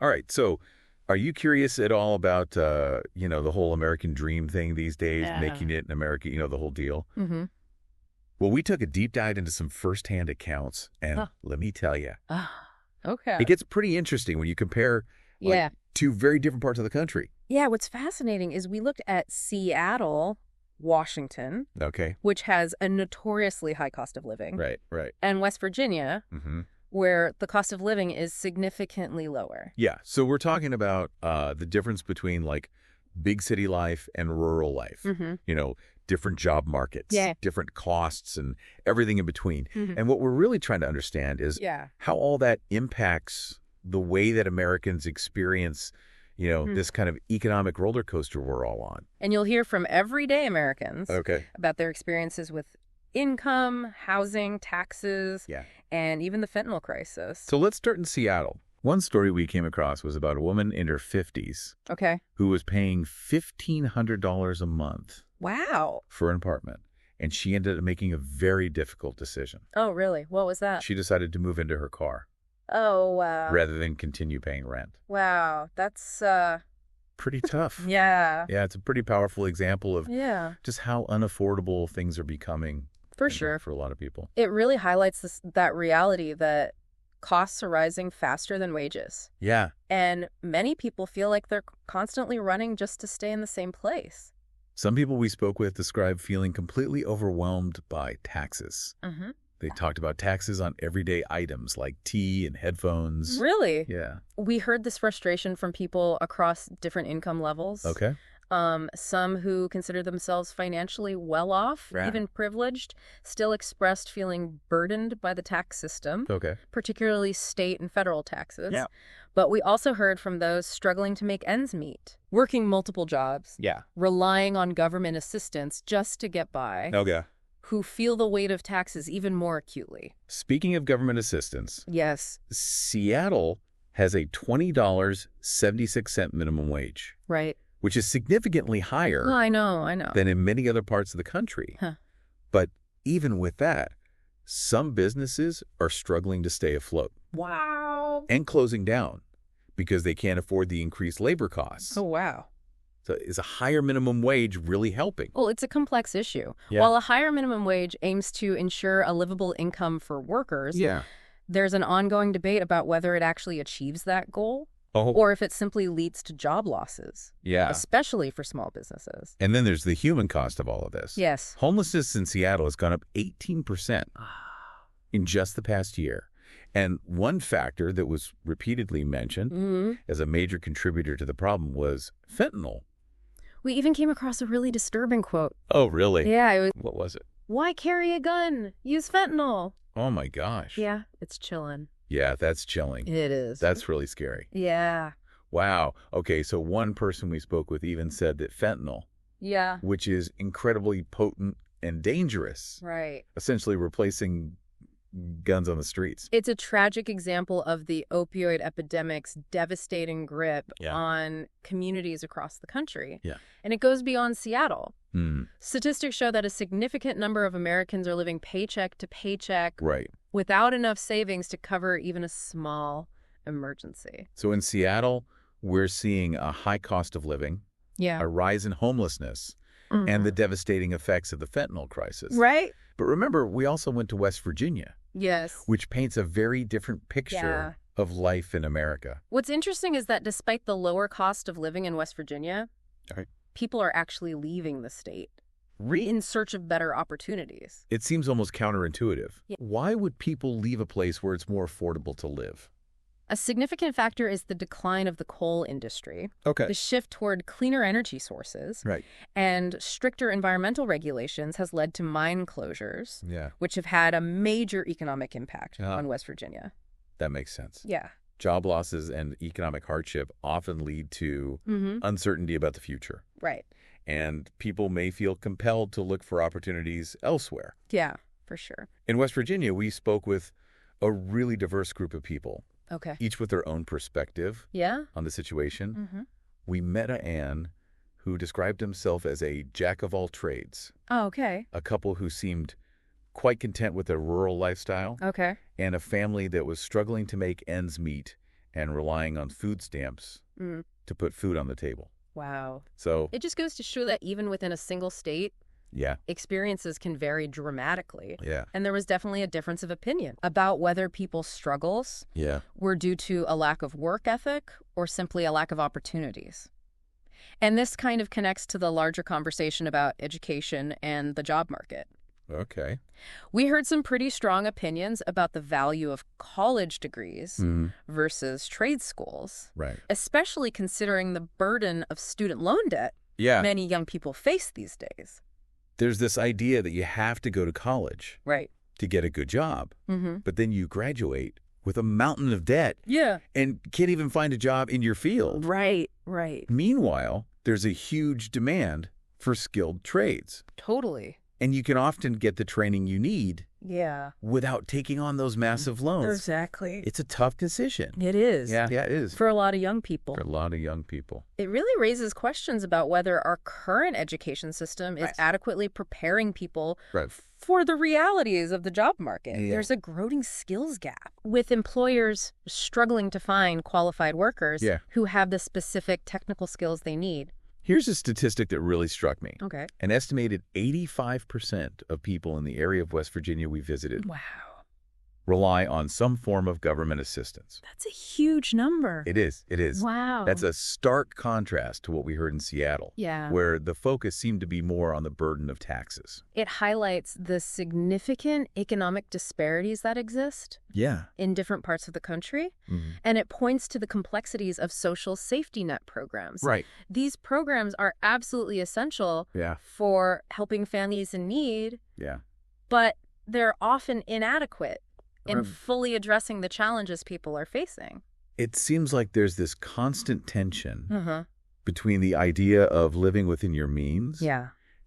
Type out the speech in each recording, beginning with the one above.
All right. So are you curious at all about, the whole American dream thing these days, making it in America, the whole deal? Mm-hmm. Well, we took a deep dive into some firsthand accounts, and let me tell you, Okay. it gets pretty interesting when you compare Yeah. two very different parts of the country. Yeah, what's fascinating is we looked at Seattle, Washington, Okay. which has a notoriously high cost of living, Right. and West Virginia, Mm-hmm. where the cost of living is significantly lower. Yeah. So we're talking about the difference between like big city life and rural life. Mm-hmm. Different job markets, Yeah. different costs, and everything in between. Mm-hmm. And what we're really trying to understand is how all that impacts the way that Americans experience, this kind of economic roller coaster we're all on. And you'll hear from everyday Americans Okay. about their experiences with income, housing, taxes, and even the fentanyl crisis. So let's start in Seattle. One story we came across was about a woman in her 50s Okay. who was paying $1,500 a month Wow. for an apartment, and she ended up making a very difficult decision. Oh, really? What was that? She decided to move into her car Oh, wow. rather than continue paying rent. Wow. That's, Pretty tough. yeah. Yeah, it's a pretty powerful example of Yeah. just how unaffordable things are becoming. For sure. For a lot of people. It really highlights that reality that costs are rising faster than wages. Yeah. And many people feel like they're constantly running just to stay in the same place. Some people we spoke with described feeling completely overwhelmed by taxes. Mm-hmm. They talked about taxes on everyday items like tea and headphones. Really? Yeah. We heard this frustration from people across different income levels. Okay. Some who consider themselves financially well off, Right. even privileged, still expressed feeling burdened by the tax system, Okay. particularly state and federal taxes. Yeah. But we also heard from those struggling to make ends meet, working multiple jobs, Yeah. relying on government assistance just to get by, Okay. who feel the weight of taxes even more acutely. Speaking of government assistance, Yes. Seattle has a $20.76 minimum wage, Right. which is significantly higher I know. than in many other parts of the country. Huh. But even with that, some businesses are struggling to stay afloat Wow. and closing down because they can't afford the increased labor costs. Oh, wow. So is a higher minimum wage really helping? Well, it's a complex issue. Yeah. While a higher minimum wage aims to ensure a livable income for workers, there's an ongoing debate about whether it actually achieves that goal or if it simply leads to job losses, especially for small businesses. And then there's the human cost of all of this. Yes. Homelessness in Seattle has gone up 18% in just the past year. And one factor that was repeatedly mentioned as a major contributor to the problem was fentanyl. We even came across a really disturbing quote. Oh, really? Yeah. What was it? Why carry a gun? Use fentanyl. Oh, my gosh. Yeah, it's chilling. Yeah, that's chilling. It is. That's really scary. Yeah. Wow. Okay, so one person we spoke with even said that fentanyl, which is incredibly potent and dangerous, right, essentially replacing guns on the streets. It's a tragic example of the opioid epidemic's devastating grip on communities across the country. Yeah. And it goes beyond Seattle. Mm. Statistics show that a significant number of Americans are living paycheck to paycheck Right. without enough savings to cover even a small emergency. So in Seattle, we're seeing a high cost of living, a rise in homelessness, and the devastating effects of the fentanyl crisis. Right. But remember, we also went to West Virginia. Yes. Which paints a very different picture of life in America. What's interesting is that despite the lower cost of living in West Virginia, people are actually leaving the state in search of better opportunities. It seems almost counterintuitive. Yeah. Why would people leave a place where it's more affordable to live? A significant factor is the decline of the coal industry, Okay. the shift toward cleaner energy sources, and stricter environmental regulations has led to mine closures, which have had a major economic impact on West Virginia. That makes sense. Yeah. Job losses and economic hardship often lead to uncertainty about the future. Right. And people may feel compelled to look for opportunities elsewhere. Yeah, for sure. In West Virginia, we spoke with a really diverse group of people. Okay. Each with their own perspective on the situation. We met a Ann who described himself as a jack of all trades. Oh, okay. A couple who seemed quite content with their rural lifestyle. Okay. And a family that was struggling to make ends meet and relying on food stamps to put food on the table. Wow. So it just goes to show that even within a single state, experiences can vary dramatically. Yeah. And there was definitely a difference of opinion about whether people's struggles were due to a lack of work ethic or simply a lack of opportunities. And this kind of connects to the larger conversation about education and the job market. Okay. We heard some pretty strong opinions about the value of college degrees versus trade schools. Right. Especially considering the burden of student loan debt many young people face these days. There's this idea that you have to go to college to get a good job. But then you graduate with a mountain of debt and can't even find a job in your field. Right. Meanwhile, there's a huge demand for skilled trades. Totally. And you can often get the training you need without taking on those massive loans. Exactly. It's a tough decision. It is. Yeah, it is. For a lot of young people. For a lot of young people. It really raises questions about whether our current education system is adequately preparing people for the realities of the job market. There's a growing skills gap, with employers struggling to find qualified workers who have the specific technical skills they need. Here's a statistic that really struck me. Okay. An estimated 85% of people in the area of West Virginia we visited rely on some form of government assistance. That's a huge number. It is. Wow. That's a stark contrast to what we heard in Seattle, where the focus seemed to be more on the burden of taxes. It highlights the significant economic disparities that exist in different parts of the country, and it points to the complexities of social safety net programs. Right. These programs are absolutely essential for helping families in need, but they're often inadequate in fully addressing the challenges people are facing. It seems like there's this constant tension between the idea of living within your means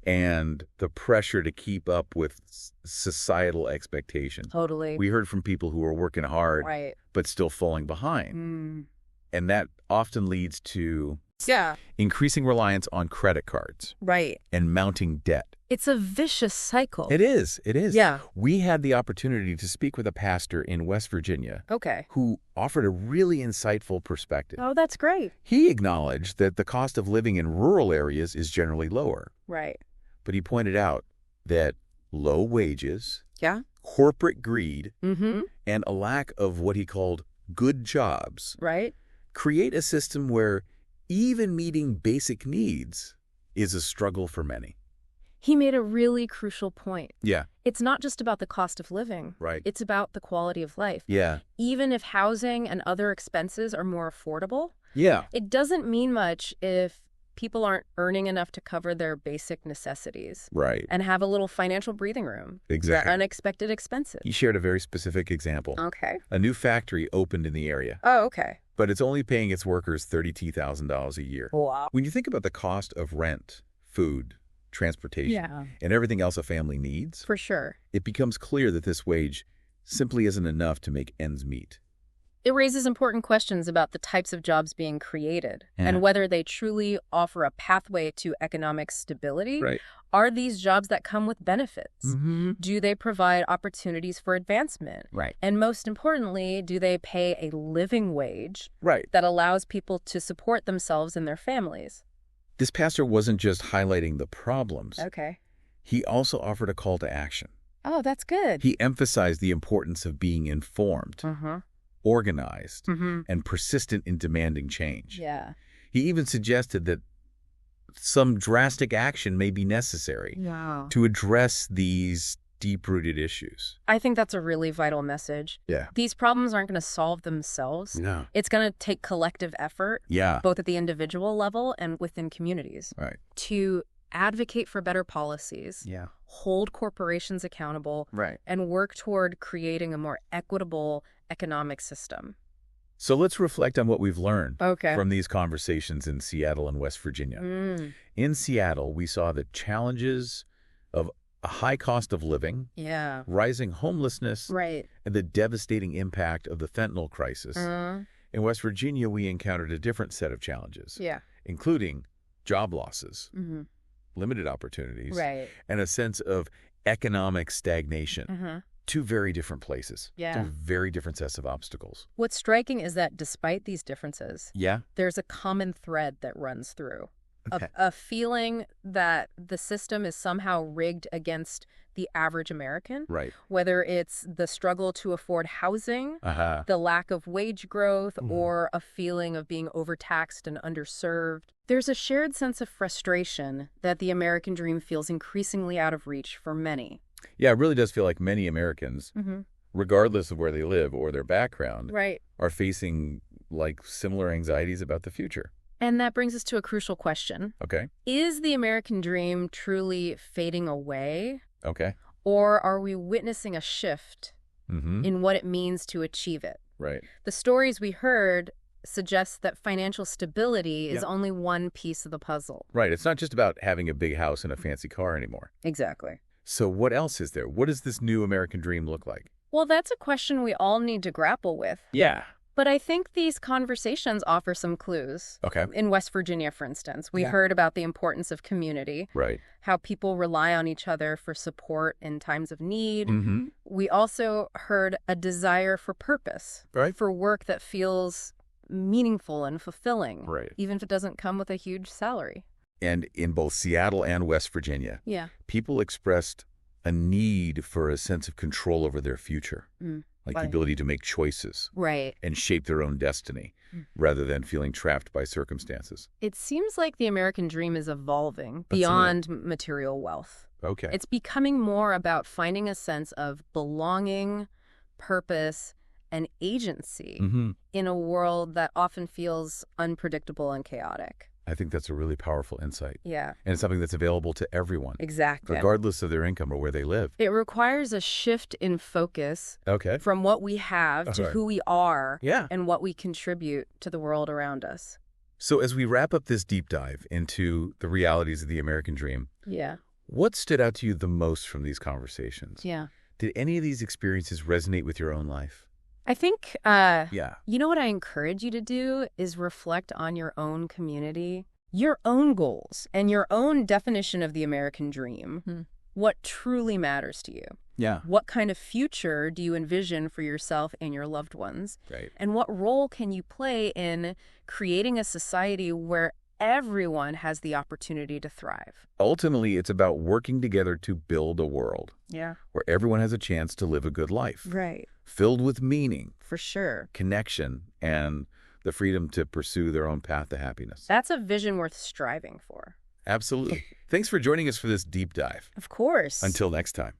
and the pressure to keep up with societal expectations. Totally. We heard from people who are working hard but still falling behind. And that often leads to increasing reliance on credit cards and mounting debt. It's a vicious cycle. It is. Yeah. We had the opportunity to speak with a pastor in West Virginia who offered a really insightful perspective. Oh, that's great. He acknowledged that the cost of living in rural areas is generally lower. Right. But he pointed out that low wages, corporate greed, and a lack of what he called good jobs create a system where even meeting basic needs is a struggle for many. He made a really crucial point. Yeah. It's not just about the cost of living. Right. It's about the quality of life. Yeah. Even if housing and other expenses are more affordable, it doesn't mean much if people aren't earning enough to cover their basic necessities. Right. And have a little financial breathing room. Exactly. For unexpected expenses. He shared a very specific example. Okay. A new factory opened in the area. Oh, okay. But it's only paying its workers $32,000 a year. Wow. When you think about the cost of rent, food, transportation, and everything else a family needs, for sure, it becomes clear that this wage simply isn't enough to make ends meet. It raises important questions about the types of jobs being created and whether they truly offer a pathway to economic stability. Right. Are these jobs that come with benefits? Do they provide opportunities for advancement? Right. And most importantly, do they pay a living wage that allows people to support themselves and their families? This pastor wasn't just highlighting the problems. Okay. He also offered a call to action. Oh, that's good. He emphasized the importance of being informed, organized, and persistent in demanding change. Yeah. He even suggested that some drastic action may be necessary to address these deep-rooted issues. I think that's a really vital message. Yeah. These problems aren't going to solve themselves. No. It's going to take collective effort, both at the individual level and within communities, to advocate for better policies, hold corporations accountable, and work toward creating a more equitable economic system. So let's reflect on what we've learned from these conversations in Seattle and West Virginia. In Seattle, we saw the challenges of a high cost of living, rising homelessness, and the devastating impact of the fentanyl crisis. In West Virginia, we encountered a different set of challenges, including job losses, limited opportunities, and a sense of economic stagnation. two very different places. Yeah. Two very different sets of obstacles. What's striking is that despite these differences, there's a common thread that runs through. Okay. A feeling that the system is somehow rigged against the average American. Right. Whether it's the struggle to afford housing, the lack of wage growth, or a feeling of being overtaxed and underserved. There's a shared sense of frustration that the American dream feels increasingly out of reach for many. Yeah, it really does feel like many Americans, regardless of where they live or their background, are facing like similar anxieties about the future. And that brings us to a crucial question. Okay. Is the American dream truly fading away? Okay. Or are we witnessing a shift in what it means to achieve it? Right. The stories we heard suggest that financial stability is only one piece of the puzzle. Right. It's not just about having a big house and a fancy car anymore. Exactly. So what else is there? What does this new American dream look like? Well, that's a question we all need to grapple with. Yeah. But I think these conversations offer some clues. Okay. In West Virginia, for instance, we heard about the importance of community. Right. How people rely on each other for support in times of need. We also heard a desire for purpose. Right. For work that feels meaningful and fulfilling. Right. Even if it doesn't come with a huge salary. And in both Seattle and West Virginia, people expressed a need for a sense of control over their future. Like the ability to make choices. Right. And shape their own destiny rather than feeling trapped by circumstances. It seems like the American dream is evolving beyond material wealth. Okay. It's becoming more about finding a sense of belonging, purpose, and agency in a world that often feels unpredictable and chaotic. I think that's a really powerful insight. Yeah. And it's something that's available to everyone. Exactly. Regardless of their income or where they live. It requires a shift in focus from what we have to who we are and what we contribute to the world around us. So as we wrap up this deep dive into the realities of the American dream, what stood out to you the most from these conversations? Did any of these experiences resonate with your own life? I think, you know what I encourage you to do is reflect on your own community, your own goals, and your own definition of the American dream. What truly matters to you? What kind of future do you envision for yourself and your loved ones? Right. And what role can you play in creating a society where everyone has the opportunity to thrive? Ultimately, it's about working together to build a world where everyone has a chance to live a good life. Right. Filled with meaning. For sure. Connection and the freedom to pursue their own path to happiness. That's a vision worth striving for. Absolutely. Thanks for joining us for this deep dive. Of course. Until next time.